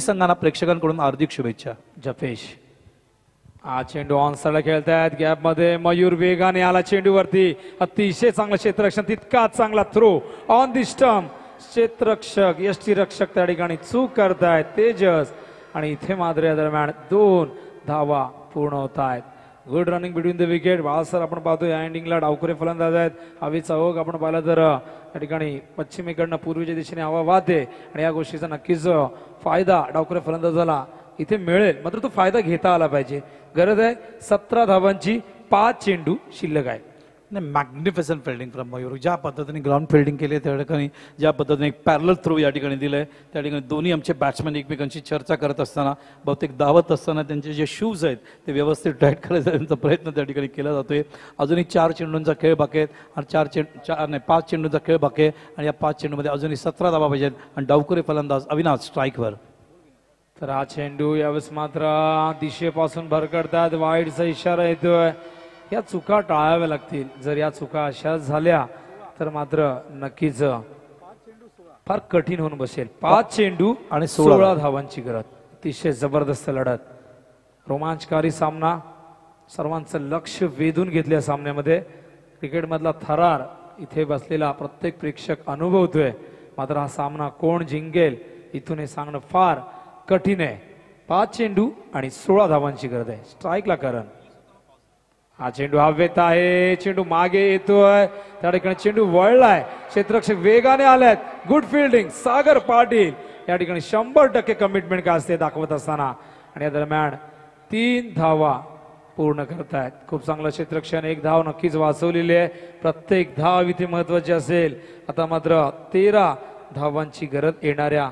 संघांना प्रेक्षकांकडून हार्दिक शुभेच्छा. जपेश हा चेंडू ऑनसाइडला खेळतायत. गॅप मध्ये मयूर वेगाने आला चेंडूवरती. अतिशय चांगलं क्षेत्ररक्षण, तितकाच चांगला थ्रो ऑन दी स्टंप. क्षेत्ररक्षक यष्टीरक्षक त्या ठिकाणी चूक करतायत तेजस आणि इथे मात्र या दरम्यान 2 धावा पूर्ण होत आहेत. Good running between the wicket. बाळासर आपण पाहतो या एंडिंगला डावखुरे फलंदाज आहेत. हवेचा ओघ आपण पाहिला तर या ठिकाणी पश्चिमेकडनं पूर्वेच्या दिशेने हवा वाहते आणि या गोष्टीचा नक्कीच फायदा डावखुरे फलंदाजाला इथे मिळेल. मात्र तो फायदा घेता आला पाहिजे. गरज आहे 17 धावांची, 5 चेंडू शिल्लक आहे. नाही, मॅग्निफिसंट फिल्डिंग फ्रॉम मयूर. ज्या पद्धतीने ग्राउंड फिल्डिंग केली त्या ठिकाणी, ज्या पद्धतीने एक पॅरलल थ्रो या ठिकाणी दिलंय, त्या ठिकाणी दोन्ही आमचे बॅट्समॅन एकमेकांशी चर्चा करत असताना, बहुतेक धावत असताना त्यांचे जे शूज आहेत ते व्यवस्थित टाईट करायचा त्यांचा प्रयत्न त्या ठिकाणी केला जातोय. अजूनही 4 चेंडूंचा खेळ बाकी आहेत आणि 5 चेंडूंचा खेळ बाकी आहे आणि या 5 चेंडूमध्ये अजूनही 17 धावा पाहिजेत आणि डावखुरे फलंदाज अविनाश स्ट्राईकवर. तर हा चेंडू यावेळेस मात्र दिशेपासून भरकटतात. वाईडचा इशारा येतोय. या चुका टाळाव्या लागतील. जर या चुका अशा झाल्या तर मात्र नक्कीच फार कठीण होऊन बसेल. 5 चेंडू आणि 16 धावांची गरज. अतिशय जबरदस्त लढत, रोमांचकारी सामना, सर्वांचं लक्ष वेधून घेतल्या सामन्यामध्ये. क्रिकेटमधला थरार इथे बसलेला प्रत्येक प्रेक्षक अनुभवतोय. मात्र हा सामना कोण जिंकेल इथून हे सांगणं फार कठीण आहे. 5 चेंडू आणि 16 धावांची गरज आहे. स्ट्राईकला करण. हा चेंडू हवेत आहे. चेंडू मागे येतोय. त्या ठिकाणी चेंडू वळलाय. क्षेत्ररक्षक वेगाने आल्यात. गुड फिल्डिंग सागर पाटील या ठिकाणी 100% कमिटमेंट काय असते दाखवत असताना आणि या दरम्यान 3 धावा पूर्ण करतायत. खूप चांगलं क्षेत्ररक्षण. 1 धाव नक्कीच वाचवलेली आहे. प्रत्येक धाव इथे महत्वाची असेल. आता मात्र 13 धावांची गरज येणाऱ्या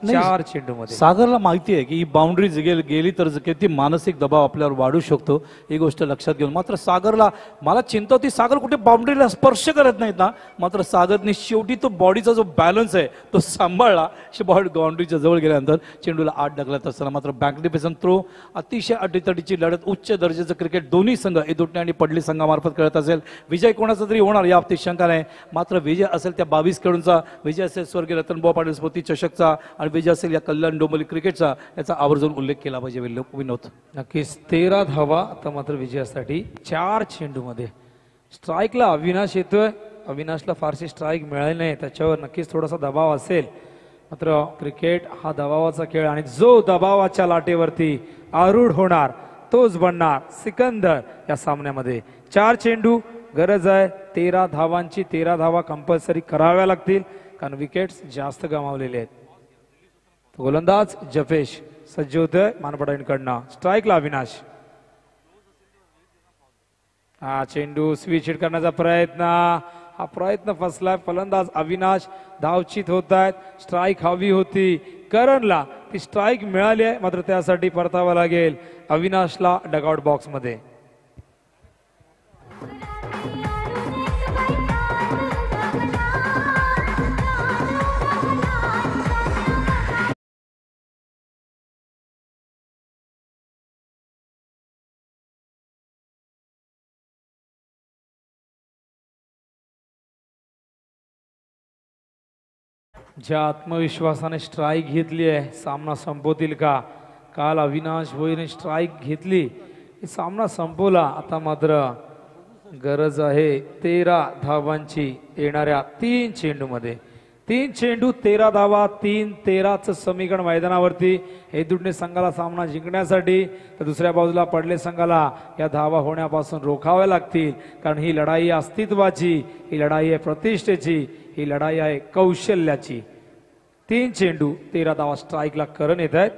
4 चेंडू मध्ये. सागरला माहिती आहे की ही बाउंड्री गेली तर किती मानसिक दबाव आपल्यावर वाढू शकतो, ही गोष्ट लक्षात घेऊन. मात्र सागरला मला चिंता होती, सागर कुठे बाउंड्रीला स्पर्श करत नाहीत ना. मात्र सागरने शेवटी तो बॉडीचा जो बॅलन्स आहे तो सांभाळला. बाउंड्रीच्या जवळ गेल्यानंतर चेंडूला आत ढकलत असताना मात्र मॅग्निफिसंट थ्रो. अतिशय अटीतटीची लढत, उच्च दर्जाचं क्रिकेट दोन्ही संघ एदुटणे आणि पडली संघामार्फत खेळत असेल. विजय कोणाचा तरी होणार या बाबतीत शंका नाही. मात्र विजय असेल त्या 22 खेळूंचा, विजय असेल स्वर्गीय रतनभाऊ पाटील स्मृती चषकचा आणि विजय असेल या कल्याण डोंबिवली क्रिकेटचा, याचा आवर्जून उल्लेख केला पाहिजे विनोद. नक्कीच 13 धावा आता मात्र विजयासाठी 4 चेंडू मध्ये. स्ट्राईकला अविनाश येतोय. अविनाशला फारशी स्ट्राईक मिळाली नाही, त्याच्यावर नक्कीच थोडासा दबाव असेल. मात्र क्रिकेट हा दबावाचा खेळ आणि जो दबावाच्या लाटेवरती आरूढ होणार तोच बनणार सिकंदर या सामन्यामध्ये. 4 चेंडू गरज आहे 13 धावांची. 13 धावा कंपल्सरी कराव्या लागतील कारण विकेट्स जास्त गमावलेले आहेत. गोलंदाज जपेश सज्ज होतोय मानपडाईंकडनं. स्ट्राईकला अविनाश. हा चेंडू स्विच हिट करण्याचा प्रयत्न, हा प्रयत्न फसलाय. फलंदाज अविनाश धावचित होत आहेत. स्ट्राईक हवी होती करणला, ती स्ट्राईक मिळाली आहे. मात्र त्यासाठी परतावं लागेल अविनाशला डगआउट बॉक्स मध्ये. ज्या आत्मविश्वासाने स्ट्राईक घेतली आहे, सामना संपवतील का? काल अविनाश भोईने स्ट्राईक घेतली, सामना संपवला. आता मात्र गरज आहे 13 धावांची येणाऱ्या 3 चेंडू मध्ये. 3 चेंडू 13 धावा, 3-13चं समीकरण मैदानावरती. एदुटणे संघाला सामना जिंकण्यासाठी तर दुसऱ्या बाजूला पडले संघाला या धावा होण्यापासून रोखाव्या लागतील. कारण ही लढाई अस्तित्वाची, ही लढाई आहे प्रतिष्ठेची, ही लढाई आहे कौशल्याची. 3 चेंडू 13 धावा. स्ट्राईकला करण येत आहेत.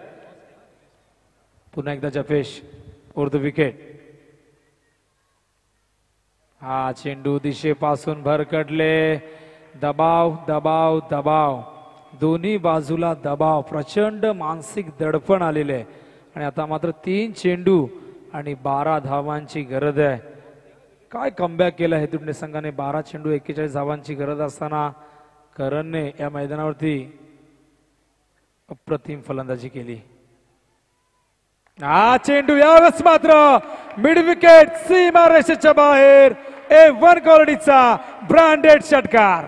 पुन्हा एकदा जपेश उर्द विकेट. हा चेंडू दिशेपासून भरकटले. दबाव दबाव दबाव, दोन्ही बाजूला दबाव, प्रचंड मानसिक दडपण आलेले आहे. आणि आता मात्र 3 चेंडू आणि 12 धावांची गरज आहे. काय कमबॅक केलं आहे एदुटणे संघाने. 12 चेंडू 41 धावांची गरज असताना करणने या मैदानावरती अप्रतिम फलंदाजी केली. हा चेंडू यावेळेस मात्र मिड विकेट, सीमा रेषेच्या बाहेर. A1 क्वालिटीचा ब्रँडेड षटकार.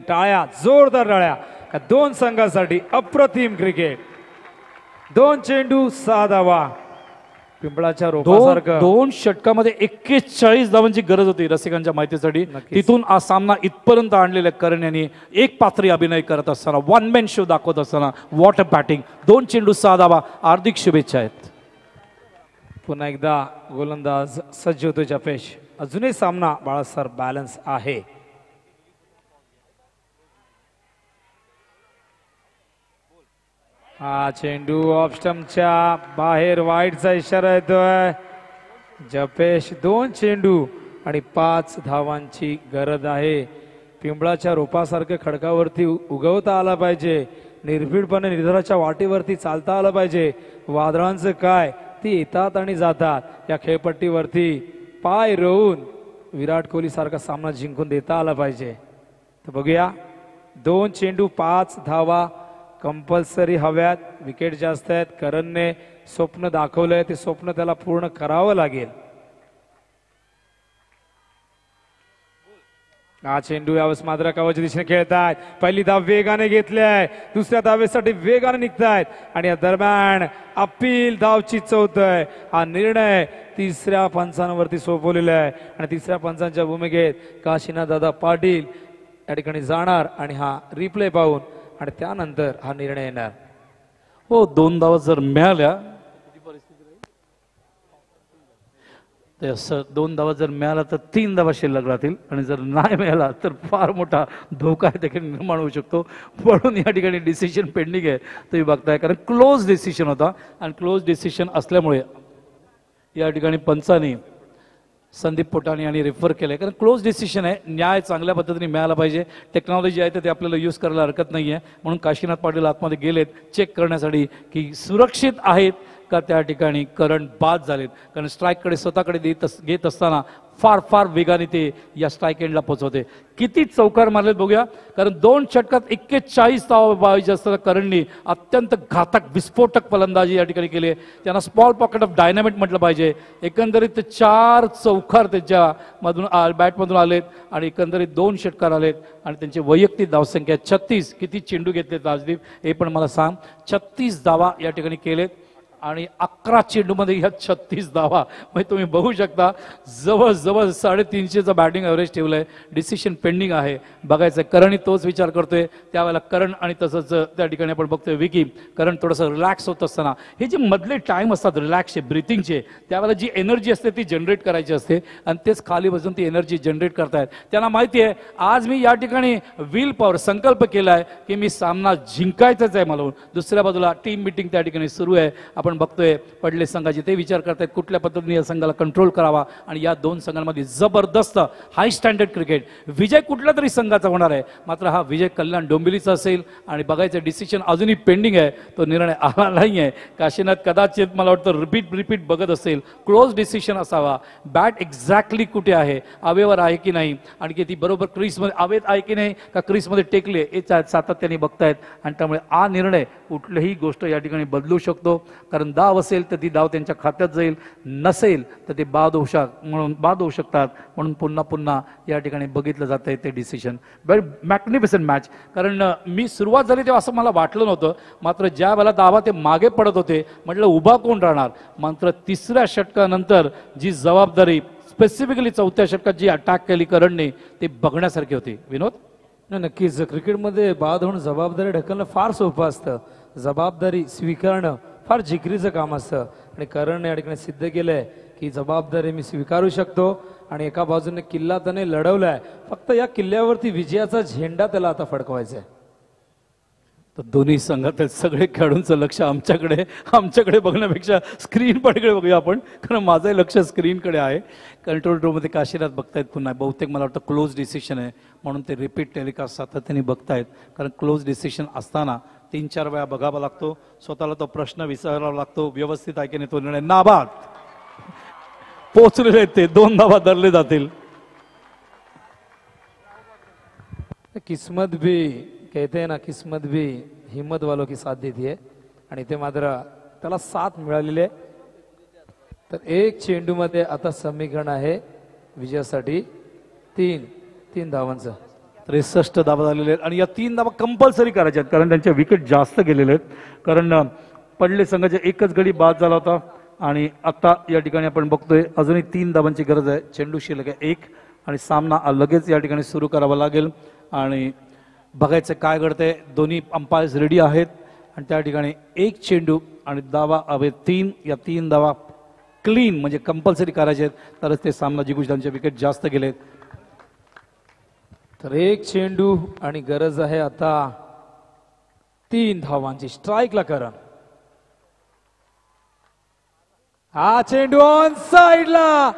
टाळ्या, जोरदार टाळ्या या दोन संघासाठी. अप्रतिम क्रिकेट. 2 चेंडू 6 धावा. पिंपळाच्या रोपासारखं दोन षटकामध्ये 41 धावांची गरज होती रसिकांच्या माहितीसाठी. नक्कीच. तिथून हा सामना इथपर्यंत आणलेला करण यांनी एक पात्री अभिनय करत असताना, वन मॅन शो दाखवत असताना, वॉटर बॅटिंग. 2 चेंडू 6 धावा. हार्दिक शुभेच्छा आहेत. पुन्हा एकदा गोलंदाज सज्ज होतो जपेश. अजूनही सामना बाळासर बॅलन्स आहे. हा चेंडू ऑफ स्टंपच्या बाहेर, वाईटचा इशारा येतोय. जपेश 2 चेंडू आणि 5 धावांची गरज आहे. पिंपळाच्या रोपासारखं खडकावरती उगवता आला पाहिजे. निर्भीडपणे निर्धाराच्या वाटेवरती चालता आलं पाहिजे. वादळांचं काय, ती येतात आणि जातात. या खेळपट्टीवरती पाय रोवून विराट कोहली सारखा सामना जिंकून देता आला पाहिजे. तर बघूया. 2 चेंडू 5 धावा कंपल्सरी हव्यात. विकेट जास्त आहेत. करणने स्वप्न दाखवलंय, ते स्वप्न त्याला पूर्ण करावं लागेल. हा चेंडू यावेळेस मात्र कवच दिशेने खेळतायत. पहिली धाव वेगाने घेतली आहे, दुसऱ्या धावेसाठी वेगाने निघतायत आणि या दरम्यान अपील धाव चिचवतोय. हा निर्णय 3ऱ्या पंचांवरती सोपवलेला आहे आणि 3ऱ्या पंचांच्या भूमिकेत काशीनाथ दादा पाटील या ठिकाणी जाणार आणि हा रिप्ले पाहून आणि त्यानंतर हा निर्णय येणार. हो, 2 धावा जर मिळाल्या तर 2 धावा जर मिळाला तर 3 धावा शिल्लक राहतील आणि जर नाही मिळाला तर फार मोठा धोका देखील निर्माण होऊ शकतो. म्हणून या ठिकाणी डिसिशन पेंडिंग आहे तुम्ही बघताय, कारण क्लोज डिसिशन होता आणि क्लोज डिसिशन असल्यामुळे या ठिकाणी पंचांनी संदीप पोटाणी यांनी रेफर केलंय, कारण क्लोज डिसिशन आहे. न्याय चांगल्या पद्धतीने मिळाला पाहिजे. टेक्नॉलॉजी आहे तर ते आपल्याला यूज करायला हरकत नाही आहे. म्हणून काशीनाथ पाटील आतमध्ये गेलेत चेक करण्यासाठी की सुरक्षित आहेत का त्या ठिकाणी करंट बाद झालेत. कारण स्ट्राईककडे स्वतःकडे घेत असताना फार फार वेगाने ते या स्ट्राईक एंडला पोहोचवते. किती चौकार मारलेत बघूया, कारण 2 षटकात 41 धावा पाहिजे असताना करणनी अत्यंत घातक विस्फोटक फलंदाजी या ठिकाणी केली. त्यांना स्मॉल पॉकेट ऑफ डायनामिट म्हटलं पाहिजे. एकंदरीत 4 चौकार त्याच्या मधून बॅटमधून आलेत आणि एकंदरीत 2 षटकार आलेत आणि त्यांची वैयक्तिक धावसंख्या 36. किती चेंडू घेतलेत राजदीप हे पण मला सांग. 36 धावा या ठिकाणी केलेत आणि 11 चेंडूमध्ये ह्या 36 धावा. म्हणजे तुम्ही बघू शकता जवळजवळ 350चा बॅटिंग ॲव्हरेज ठेवलंय. डिसिशन पेंडिंग आहे. बघायचं करणही तोच विचार करतोय. त्यावेळेला करण आणि तसंच त्या ठिकाणी आपण बघतोय विकी करण थोडंसं रिलॅक्स होत असताना हे जे मधले टाइम असतात रिलॅक्सचे ब्रिथिंगचे, त्यावेळेला जी एनर्जी असते ती जनरेट करायची असते आणि तेच खाली बसून ती एनर्जी जनरेट करतायत. त्यांना माहिती आहे आज मी या ठिकाणी विल पॉवर संकल्प केला आहे की मी सामना जिंकायचाच आहे मला. दुसऱ्या बाजूला टीम मिटिंग त्या ठिकाणी सुरू आहे. आपण बघतोय पडले संघाचे ते विचार करतायत कुठल्या पद्धतीने या संघाला कंट्रोल करावा आणि या 2 संघांमध्ये जबरदस्त हाय स्टँडर्ड क्रिकेट. विजय कुठल्या तरी संघाचा होणार आहे, मात्र हा विजय कल्याण डोंबिवलीचा असेल आणि बघायचं डिसिशन अजूनही पेंडिंग आहे. तो निर्णय आला नाही आहे. काशीनाथ कदाचित मला वाटतं रिपीट बघत असेल. क्लोज डिसिशन असावा. बॅट एक्झॅक्टली कुठे आहे, अवेवर आहे की नाही आणि की ती बरोबर क्रीजमध्ये अवेत आहे की नाही का क्रीजमध्ये टेकले हे सातत्याने बघतायत आणि त्यामुळे हा निर्णय कुठलीही गोष्ट या ठिकाणी बदलू शकतो. कारण धाव असेल तर ती धाव त्यांच्या खात्यात जाईल, नसेल तर ते बाद होऊ शकतात. म्हणून पुन्हा या ठिकाणी बघितलं जातंय ते डिसिशन. Very magnificent match. कारण मी सुरुवात झाली तेव्हा असं मला वाटलं नव्हतं, मात्र ज्या वेळेला धावा ते मागे पडत होते म्हटलं उभा कोण राहणार. मात्र 3ऱ्या षटकानंतर जी जबाबदारी स्पेसिफिकली 4थ्या षटकात जी अटॅक केली करणने ते बघण्यासारखी होती. विनोद, नक्कीच क्रिकेटमध्ये बाद होऊन जबाबदारी ढकलणं फार सोपं असतं. जबाबदारी स्वीकारणं फार जिकरीचं काम असतं आणि करणने या ठिकाणी सिद्ध केलंय की जबाबदारी मी स्वीकारू शकतो आणि एका बाजूने किल्ला त्याने लढवलाय. फक्त या किल्ल्यावरती विजयाचा झेंडा त्याला आता फडकवायचा आहे. तर दोन्ही संघातील सगळे खेळाडूंचं लक्ष आमच्याकडे बघण्यापेक्षा स्क्रीन पडकडे बघूया आपण, कारण माझंही लक्ष स्क्रीनकडे आहे. कंट्रोल रूममध्ये काशीनाथ बघतायत पुन्हा. बहुतेक मला वाटतं क्लोज डिसिशन आहे म्हणून ते रिपीट टेलिकास्ट सातत्याने बघतायत. कारण क्लोज डिसिशन असताना 3-4 वेळा बघावा लागतो. स्वतःला तो प्रश्न विचारावा लागतो व्यवस्थित आहे की नाही. तो निर्णय नाबाद पोहोचलेले ते 2 धावा धरले जातील. किस्मत भी कहते हैं ना, किस्मत भी हिम्मत वालों की साथ देती है आणि ते मात्र त्याला साथ मिळालेली आहे. तर 1 चेंडूमध्ये आता समीकरण आहे विजयासाठी 3 धावांचं. 63 धावा झालेले आहेत आणि या 3 धावा कंपल्सरी करायच्या आहेत कारण त्यांच्या विकेट जास्त गेलेले आहेत. कारण पडले संघाच्या एकच गडी बाद झाला होता आणि आता या ठिकाणी आपण बघतोय अजूनही 3 धावांची गरज आहे. चेंडू शिल्लक आहे 1 आणि सामना लगेच या ठिकाणी सुरू करावा लागेल आणि बघायचं काय घडतंय. दोन्ही अंपायर्स रेडी आहेत आणि त्या ठिकाणी 1 चेंडू आणि धावा हवे 3. या 3 धावा क्लीन म्हणजे कंपल्सरी करायचे आहेत तरच ते सामना जिंकू. त्यांचे विकेट जास्त गेलेत. तर 1 चेंडू आणि गरज आहे आता 3 धावांची. स्ट्राईकला करा. हा चेंडू ऑन साइडला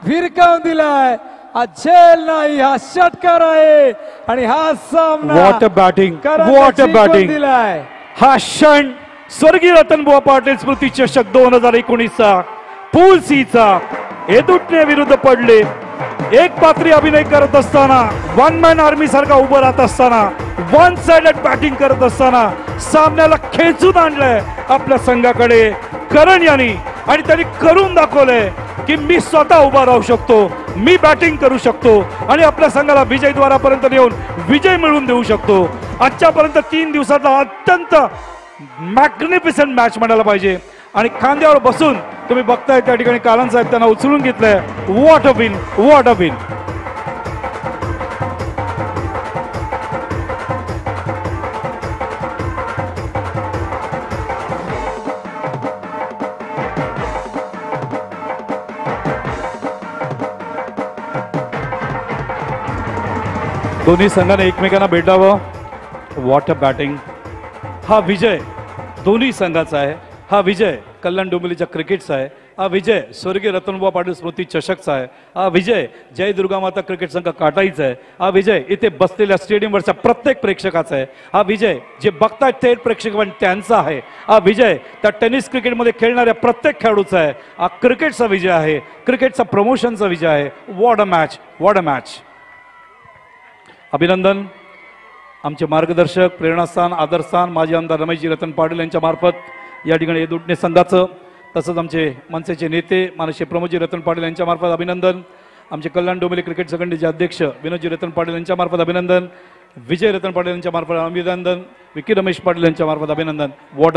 भिरकावून दिलाय. हा झेल नाही, हा षटकार आहे आणि हा सामना what a batting, what a batting. दिलाय. हा क्षण स्वर्गीय रतनबुवा पाटील स्मृती चषक 2019चा पूल सी चा एदुटणे विरुद्ध पडले. एक पात्री अभिनय करत असताना, वन मॅन आर्मी सारखा उभं राहत असताना, वन साइडेड बॅटिंग करत असताना सामन्याला खेचून आणलंय आपल्या संघाकडे करण यांनी आणि त्यांनी करून दाखवलंय की मी स्वतः उभा राहू शकतो, मी बॅटिंग करू शकतो आणि आपल्या संघाला विजयद्वारापर्यंत नेऊन विजय मिळवून देऊ शकतो. आजच्यापर्यंत 3 दिवसाचा अत्यंत मॅग्निफिसंट मॅच म्हणायला पाहिजे आणि खांद्यावर बसून तुम्ही बघताय त्या ठिकाणी कालन साहेब त्यांना उचलून घेतलंय. What a win, what a win. दोन्ही संघाने एकमेकांना भेटावं. What a batting. हा विजय दोन्ही संघाचा आहे. हा विजय कल्याण डोंबिवलीच्या क्रिकेटचा आहे. हा विजय स्वर्गीय रतनबुवा पाटील स्मृती चषकचा आहे. हा विजय जय दुर्गामाता क्रिकेट संघ काटाईचा आहे. हा विजय इथे बसलेल्या स्टेडियमवरच्या प्रत्येक प्रेक्षकाचा आहे. हा विजय जे बघतायत थेट प्रेक्षक पण त्यांचा आहे. हा विजय त्या टेनिस क्रिकेटमध्ये खेळणाऱ्या प्रत्येक खेळाडूचा आहे. हा क्रिकेटचा विजय आहे, क्रिकेटचा प्रमोशनचा विजय आहे. What a match, what a match. अभिनंदन. आमचे मार्गदर्शक, प्रेरणास्थान, आदरस्थान माजी आमदार रमेशजी रतन पाटील यांच्या मार्फत या ठिकाणी एदुटणे संघाचं, तसंच आमचे मनसेचे नेते माननीय प्रमोदजी रतन पाटील यांच्या मार्फत अभिनंदन. आमचे कल्याण डोंबिवली क्रिकेट संघटनेचे अध्यक्ष विनोदजी रतन पाटील यांच्या मार्फत अभिनंदन. विजय रतन पाटील यांच्या मार्फत अभिनंदन. विकी रमेश पाटील यांच्या मार्फत अभिनंदन. व्हॉट